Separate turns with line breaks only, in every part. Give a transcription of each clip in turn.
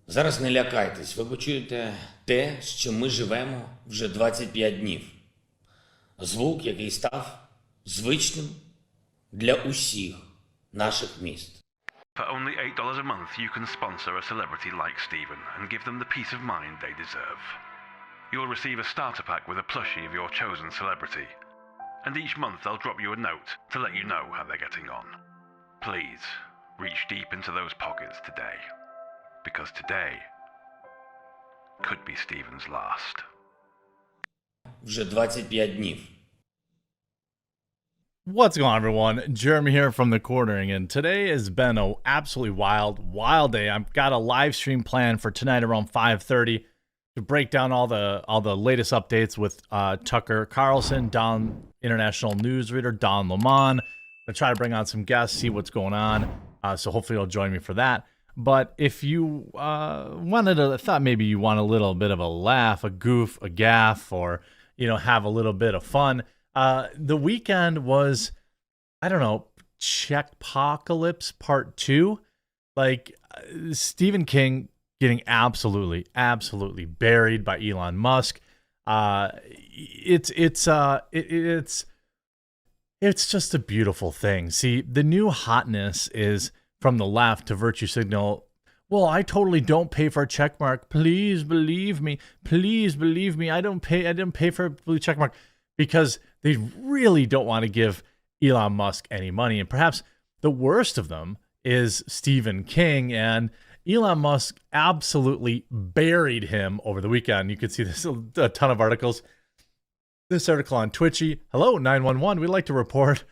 Зараз не лякайтесь, ви почуєте те, з чим ми живемо вже 25 днів. Звук, який став звичним для усіх наших міст.
For only $8 a month, you can sponsor a celebrity like Stephen and give them the peace of mind they deserve. You'll receive a starter pack with a plushie of your chosen celebrity. And each month they'll drop you a note to let you know how they're getting on. Please, reach deep into those pockets today. Because today could be Stephen's last.
Вже 25 днів.
What's going on, everyone? Jeremy here from the Quartering, and today has been an absolutely wild day. I've got a live stream planned for tonight around 5:30 to break down all the latest updates with Tucker Carlson, Don International Newsreader, Don Lemon. To try to bring on some guests, see what's going on. So hopefully you'll join me for that. But if you thought maybe you want a little bit of a laugh, a goof, a gaffe, or have a little bit of fun. The weekend was, I don't know, Checkpocalypse Part 2. Like Stephen King getting absolutely buried by Elon Musk. It's just a beautiful thing. See, the new hotness is from the left to virtue signal. Well, I totally don't pay for a checkmark. Please believe me. Please believe me. I didn't pay for a blue checkmark. Because they really don't want to give Elon Musk any money. And perhaps the worst of them is Stephen King. And Elon Musk absolutely buried him over the weekend. You can see this a ton of articles. This article on Twitchy. Hello, 911. We'd like to report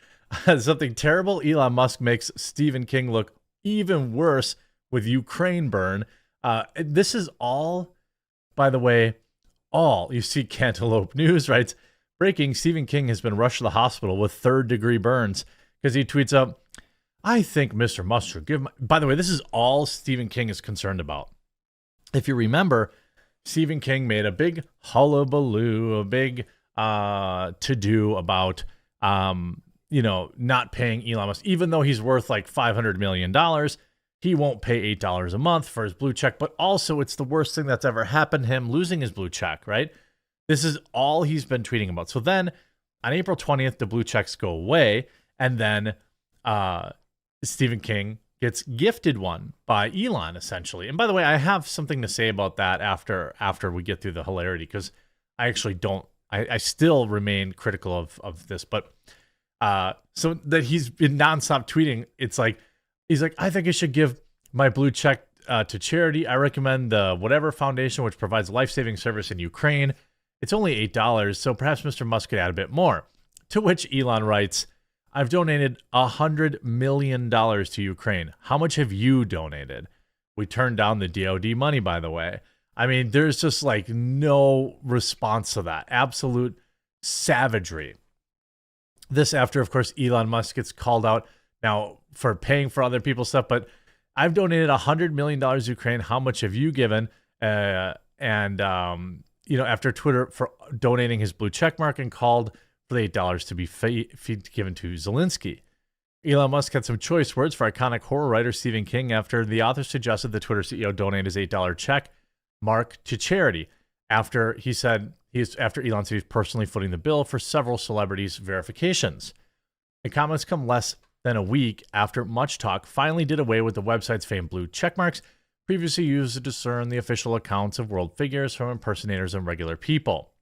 something terrible. Elon Musk makes Stephen King look even worse with Ukraine burn. This is all, by the way, you see Cantaloupe News writes, breaking, Stephen King has been rushed to the hospital with third-degree burns because he tweets out, I think Mr. Musk should give... By the way, this is all Stephen King is concerned about. If you remember, Stephen King made a big hullabaloo, a big to-do about, not paying Elon Musk. Even though he's worth like $500 million, he won't pay $8 a month for his blue check. But also, it's the worst thing that's ever happened to him, losing his blue check, right? This is all he's been tweeting about. So then on April 20th, the blue checks go away. And then Stephen King gets gifted one by Elon, essentially. And by the way, I have something to say about that after we get through the hilarity, because I actually don't, I still remain critical of this. But so that he's been nonstop tweeting, it's like, he's like, I think I should give my blue check to charity. I recommend the whatever foundation, which provides life-saving service in Ukraine. It's only $8, so perhaps Mr. Musk could add a bit more. To which Elon writes, I've donated $100 million to Ukraine. How much have you donated? We turned down the DOD money, by the way. I mean, there's just like no response to that. Absolute savagery. This after, of course, Elon Musk gets called out now for paying for other people's stuff, but I've donated $100 million to Ukraine. How much have you given? After Twitter for donating his blue checkmark and called for the $8 to be given to Zelensky. Elon Musk had some choice words for iconic horror writer Stephen King after the author suggested the Twitter CEO donate his $8 check mark to charity. After Elon said he's personally footing the bill for several celebrities' verifications. The comments come less than a week after much talk finally did away with the website's famed blue checkmarks, previously used to discern the official accounts of world figures from impersonators and regular people.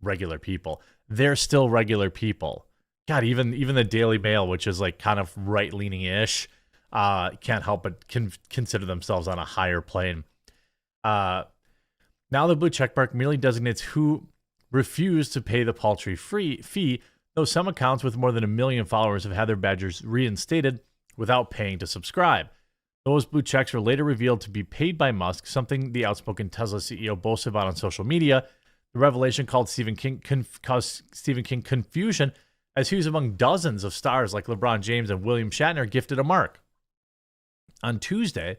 Regular people. They're still regular people. God, even the Daily Mail, which is like kind of right-leaning-ish, can't help but consider themselves on a higher plane. Now the blue checkmark merely designates who refused to pay the paltry fee, though some accounts with more than 1 million followers have had their badges reinstated without paying to subscribe. Those blue checks were later revealed to be paid by Musk, something the outspoken Tesla CEO boasts about on social media. The revelation caused Stephen King confusion, as he was among dozens of stars like LeBron James and William Shatner gifted a mark. On Tuesday,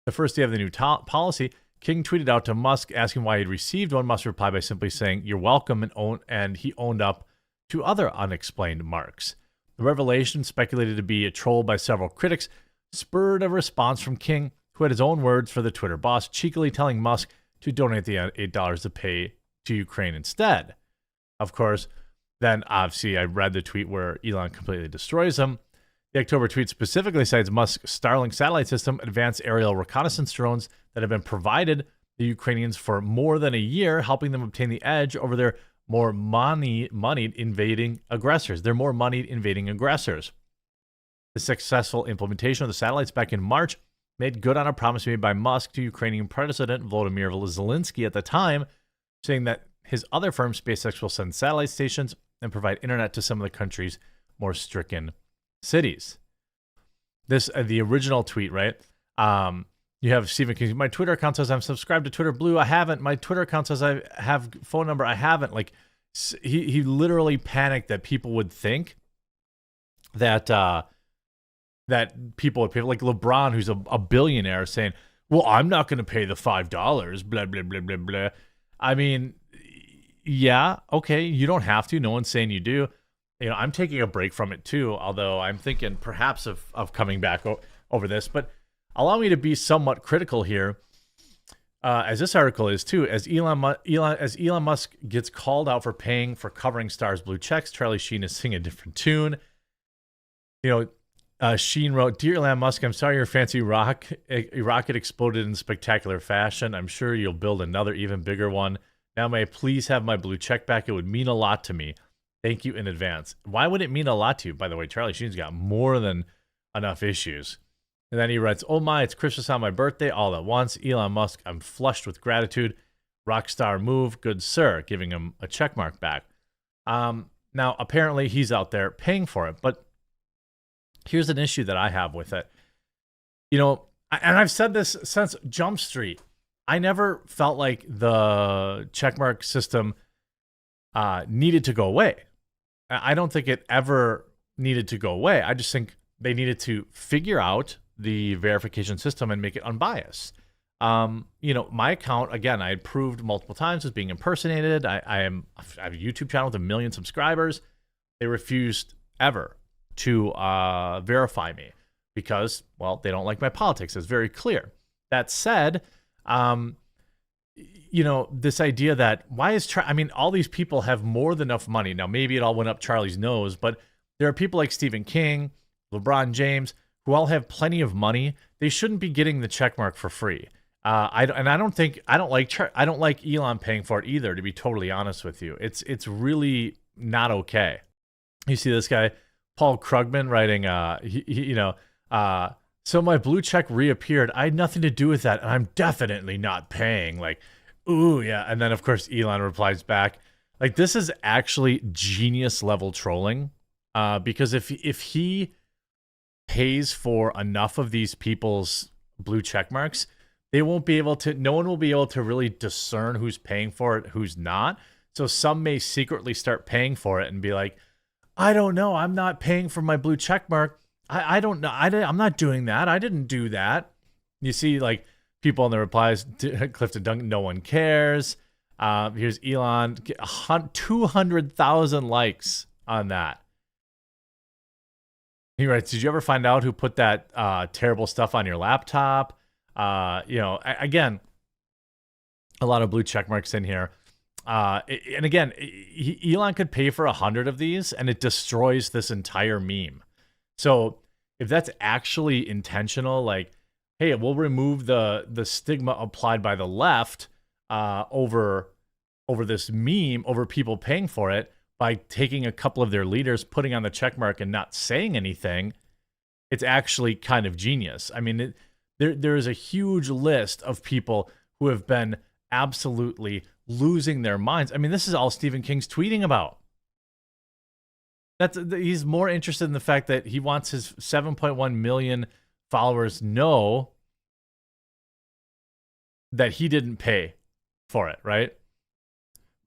the first day of the new policy, King tweeted out to Musk asking why he'd received one. Musk replied by simply saying, "You're welcome," and he owned up to other unexplained marks. The revelation, speculated to be a troll by several critics, spurred a response from King, who had his own words for the Twitter boss, cheekily telling Musk to donate the $8 to pay to Ukraine instead. Of course, then obviously I read the tweet where Elon completely destroys him. The October tweet specifically cites Musk's Starlink satellite system, advanced aerial reconnaissance drones that have been provided the Ukrainians for more than a year, helping them obtain the edge over their more moneyed invading aggressors. They're more moneyed invading aggressors. The successful implementation of the satellites back in March made good on a promise made by Musk to Ukrainian President Volodymyr Zelensky at the time, saying that his other firm, SpaceX, will send satellite stations and provide internet to some of the country's more stricken cities. This the original tweet, right? You have Stephen King. My Twitter account says I'm subscribed to Twitter Blue. I haven't. My Twitter account says I have phone number. I haven't. Like he literally panicked that people would think that that people would pay. Like LeBron, who's a billionaire, saying, "Well, I'm not going to pay the $5." Blah blah blah blah blah. I mean, yeah, okay, you don't have to. No one's saying you do. You know, I'm taking a break from it too, although I'm thinking perhaps of coming back over this. But allow me to be somewhat critical here, as this article is too. As Elon Musk gets called out for paying for covering stars' blue checks, Charlie Sheen is singing a different tune. You know, Sheen wrote, "Dear Elon Musk, I'm sorry your fancy rocket exploded in spectacular fashion. I'm sure you'll build another even bigger one. Now may I please have my blue check back? It would mean a lot to me. Thank you in advance." Why would it mean a lot to you? By the way, Charlie Sheen's got more than enough issues. And then he writes, "Oh my, it's Christmas on my birthday all at once. Elon Musk, I'm flushed with gratitude. Rockstar move, good sir," giving him a checkmark back. Now, apparently he's out there paying for it. But here's an issue that I have with it. You know, and I've said this since Jump Street. I never felt like the checkmark system needed to go away. I don't think it ever needed to go away. I just think they needed to figure out the verification system and make it unbiased. You know, my account, again, I had proved multiple times was being impersonated. I have a YouTube channel with 1 million subscribers. They refused ever to verify me because, well, they don't like my politics. It's very clear. That said, you know, this idea that why is I mean, all these people have more than enough money. Now, maybe it all went up Charlie's nose, but there are people like Stephen King, LeBron James, who all have plenty of money. They shouldn't be getting the checkmark for free. I don't like Elon paying for it either, to be totally honest with you. It's really not okay. You see this guy, Paul Krugman, writing, so my blue check reappeared. I had nothing to do with that, and I'm definitely not paying. Like, ooh, yeah. And then, of course, Elon replies back. Like, this is actually genius level trolling, because if he pays for enough of these people's blue check marks, no one will be able to really discern who's paying for it, who's not. So some may secretly start paying for it and be like, I don't know, I'm not paying for my blue check mark. I don't know. I'm not doing that. I didn't do that. You see, like, people in the replies, Clifton Duncan, no one cares. Here's Elon, 200,000 likes on that. He writes, did you ever find out who put that terrible stuff on your laptop? Again, a lot of blue check marks in here. And again, Elon could pay for 100 of these and it destroys this entire meme. So if that's actually intentional, like, hey, we'll remove the stigma applied by the left over this meme, over people paying for it, by taking a couple of their leaders, putting on the check mark and not saying anything, it's actually kind of genius. I mean, there is a huge list of people who have been absolutely losing their minds. I mean, this is all Stephen King's tweeting about. He's more interested in the fact that he wants his 7.1 million followers know that he didn't pay for it, right?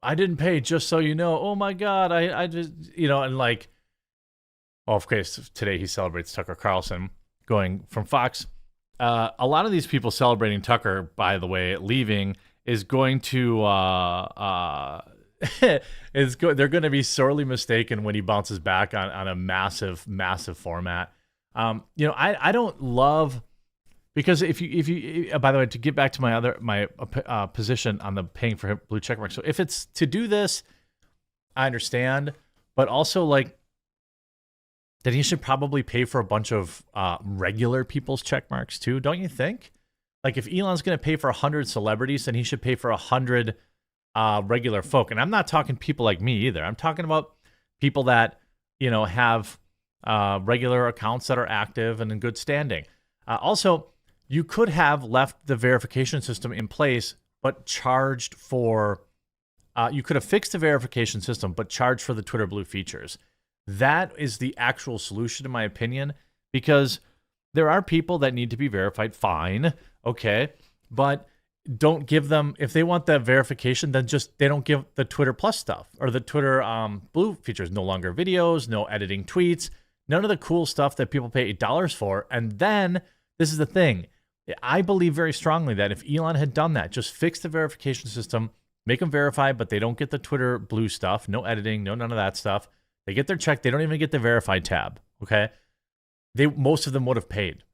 I didn't pay, just so you know. Oh my God, I just, and like, well, of course, today he celebrates Tucker Carlson going from Fox. A lot of these people celebrating Tucker, by the way, leaving, is going to they're going to be sorely mistaken when he bounces back on a massive format. I don't love Because if you by the way, to get back to my position on the paying for blue checkmark. So if it's to do this, I understand, but also like then he should probably pay for a bunch of regular people's check marks too, don't you think? Like if Elon's going to pay for 100 celebrities, then he should pay for 100 regular folk. And I'm not talking people like me either. I'm talking about people that, you know, have regular accounts that are active and in good standing. Also, you could have left the verification system in place, but charged for, you could have fixed the verification system, but charged for the Twitter Blue features. That is the actual solution, in my opinion, because there are people that need to be verified, fine, okay, but don't give them, if they want that verification, then just, they don't give the Twitter Plus stuff or the Twitter Blue features, no longer videos, no editing tweets, none of the cool stuff that people pay $8 for. And then, this is the thing, I believe very strongly that if Elon had done that, just fix the verification system, make them verify, but they don't get the Twitter Blue stuff, no editing, no none of that stuff. They get their check. They don't even get the verified tab. Okay. Most of them would have paid.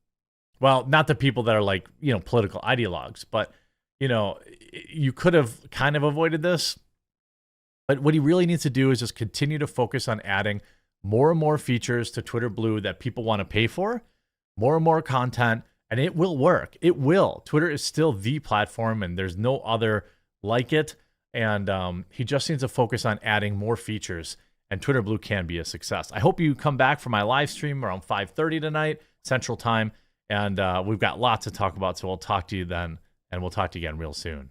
Well, not the people that are like, you know, political ideologues, but you know, you could have kind of avoided this. But what he really needs to do is just continue to focus on adding more and more features to Twitter Blue that people want to pay for, more and more content, and it will work. It will. Twitter is still the platform and there's no other like it. And he just needs to focus on adding more features. And Twitter Blue can be a success. I hope you come back for my live stream around 5:30 tonight, Central Time. And we've got lots to talk about. So we'll talk to you then. And we'll talk to you again real soon.